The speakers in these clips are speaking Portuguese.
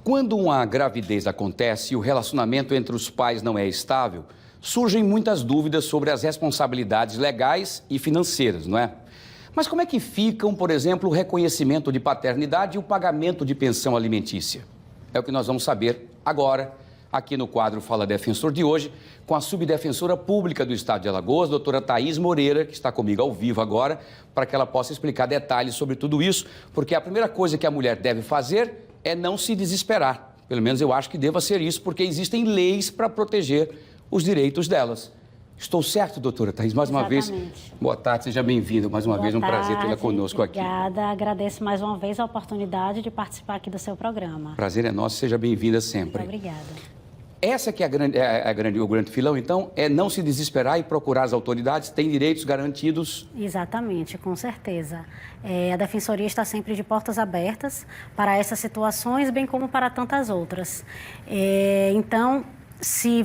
Quando uma gravidez acontece e o relacionamento entre os pais não é estável, surgem muitas dúvidas sobre as responsabilidades legais e financeiras, não é? Mas como é que ficam, por exemplo, o reconhecimento de paternidade e o pagamento de pensão alimentícia? É o que nós vamos saber agora, aqui no quadro Fala Defensor de hoje, com a subdefensora pública do Estado de Alagoas, doutora Thaís Moreira, que está comigo ao vivo agora, para que ela possa explicar detalhes sobre tudo isso, porque a primeira coisa que a mulher deve fazer é não se desesperar. Pelo menos eu acho que deva ser isso, porque existem leis para proteger os direitos delas. Estou certo, doutora Thaís? Mais uma vez, boa tarde, seja bem-vinda. Mais uma vez, um prazer tê-la conosco aqui. Obrigada, agradeço mais uma vez a oportunidade de participar aqui do seu programa. Prazer é nosso, seja bem-vinda sempre. Muito obrigada. Essa que é o grande filão, então, é não se desesperar e procurar as autoridades, tem direitos garantidos? Exatamente, com certeza. A Defensoria está sempre de portas abertas para essas situações, bem como para tantas outras. Então, se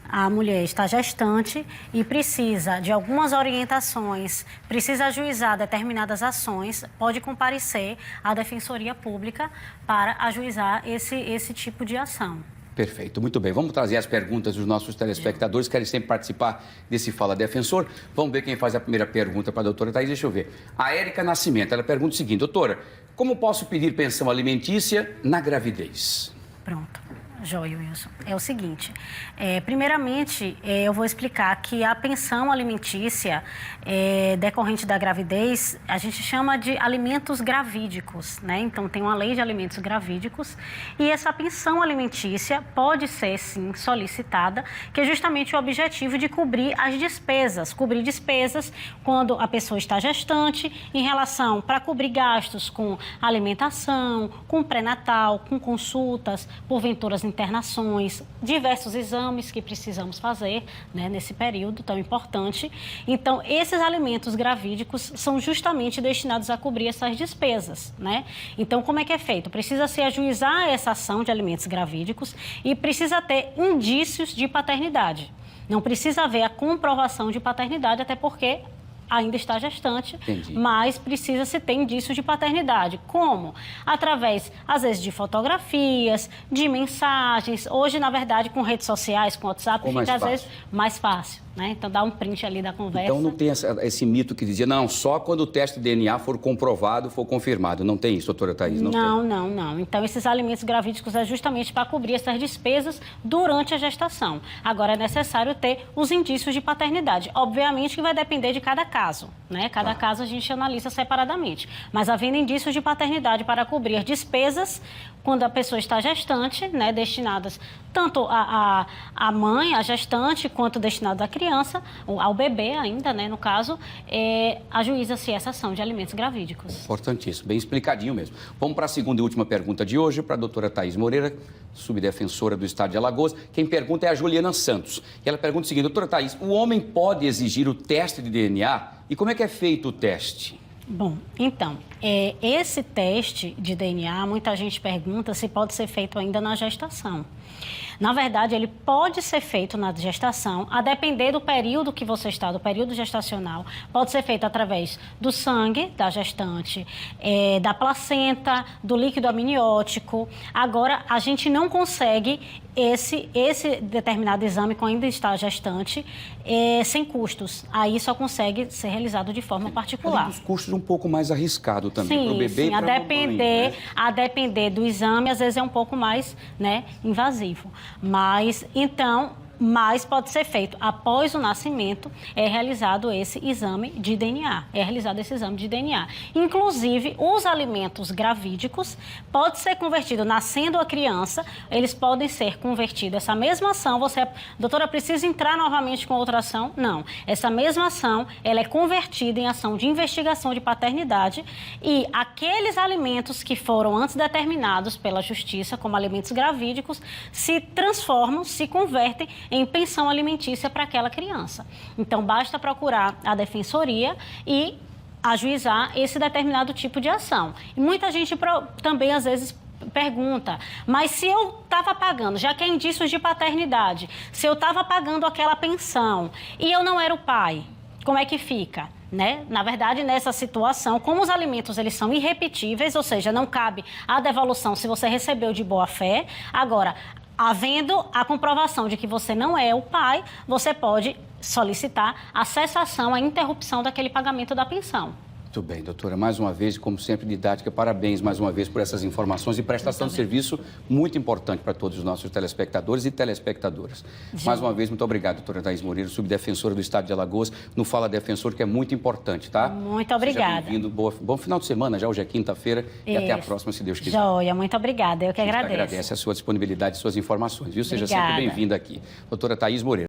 a mulher está gestante e precisa de algumas orientações, precisa ajuizar determinadas ações, pode comparecer à Defensoria Pública para ajuizar esse tipo de ação. Perfeito, muito bem. Vamos trazer as perguntas dos nossos telespectadores que querem sempre participar desse Fala Defensor. Vamos ver quem faz a primeira pergunta para a doutora Thaís. Deixa eu ver. A Érica Nascimento, ela pergunta o seguinte: doutora, como posso pedir pensão alimentícia na gravidez? Pronto. Joia, Wilson. É o seguinte, primeiramente, eu vou explicar que a pensão alimentícia decorrente da gravidez, a gente chama de alimentos gravídicos, né? Então, tem uma lei de alimentos gravídicos e essa pensão alimentícia pode ser, sim, solicitada, que é justamente o objetivo de cobrir despesas quando a pessoa está gestante, em relação para cobrir gastos com alimentação, com pré-natal, com consultas, porventura internações, diversos exames que precisamos fazer, né, nesse período tão importante. Então, esses alimentos gravídicos são justamente destinados a cobrir essas despesas, né? Então, como é que é feito? Precisa se ajuizar essa ação de alimentos gravídicos e precisa ter indícios de paternidade. Não precisa haver a comprovação de paternidade, até porque ainda está gestante, Entendi. Mas precisa-se ter indícios de paternidade. Como? Através, às vezes, de fotografias, de mensagens. Hoje, na verdade, com redes sociais, com WhatsApp, fica, às vezes, mais fácil, né? Então, dá um print ali da conversa. Então, não tem esse mito que dizia, não, só quando o teste de DNA for comprovado, for confirmado. Não tem isso, doutora Thaís? Não. Então, esses alimentos gravídicos é justamente para cobrir essas despesas durante a gestação. Agora, é necessário ter os indícios de paternidade. Obviamente que vai depender de cada caso, né? Cada caso a gente analisa separadamente. Mas havendo indícios de paternidade para cobrir despesas quando a pessoa está gestante, né? Destinadas tanto à mãe, à gestante, quanto destinadas à criança, ao bebê ainda, né? No caso, ajuiza-se essa ação de alimentos gravídicos. Importantíssimo, bem explicadinho mesmo. Vamos para a segunda e última pergunta de hoje, para a doutora Thaís Moreira, subdefensora do Estado de Alagoas. Quem pergunta é a Juliana Santos. E ela pergunta o seguinte: doutora Thaís, o homem pode exigir o teste de DNA? E como é que é feito o teste? Bom, então, esse teste de DNA, muita gente pergunta se pode ser feito ainda na gestação. Na verdade, ele pode ser feito na gestação, a depender do período que você está, do período gestacional. Pode ser feito através do sangue da gestante, da placenta, do líquido amniótico. Agora, a gente não consegue esse determinado exame, quando ainda está gestante, sem custos. Aí só consegue ser realizado de forma particular. Os custos um pouco mais arriscado também para o bebê e para a mamãe, né? A depender do exame, às vezes é um pouco mais, né, invasivo. Mas pode ser feito após o nascimento, é realizado esse exame de DNA. Inclusive, os alimentos gravídicos pode ser convertido, nascendo a criança, eles podem ser convertidos. Essa mesma ação, doutora, precisa entrar novamente com outra ação? Não. Essa mesma ação, ela é convertida em ação de investigação de paternidade e aqueles alimentos que foram antes determinados pela Justiça como alimentos gravídicos se transformam, se convertem em pensão alimentícia para aquela criança. Então, basta procurar a Defensoria e ajuizar esse determinado tipo de ação. E muita gente também, às vezes, pergunta, mas se eu estava pagando, já que é indícios de paternidade, se eu estava pagando aquela pensão e eu não era o pai, como é que fica? Né? Na verdade, nessa situação, como os alimentos eles são irrepetíveis, ou seja, não cabe a devolução se você recebeu de boa fé. Agora, havendo a comprovação de que você não é o pai, você pode solicitar a cessação, a interrupção daquele pagamento da pensão. Muito bem, doutora. Mais uma vez, como sempre, didática, parabéns mais uma vez por essas informações e prestação de serviço muito importante para todos os nossos telespectadores e telespectadoras. Mais uma vez, muito obrigado, doutora Thaís Moreira, subdefensora do Estado de Alagoas, no Fala Defensor, que é muito importante, tá? Muito obrigada. Seja bem-vindo, bom final de semana, já hoje é quinta-feira, e até a próxima, se Deus quiser. Joia, muito obrigada, eu que agradeço. Agradece a sua disponibilidade e suas informações, viu? Seja sempre bem-vinda aqui. Doutora Thaís Moreira.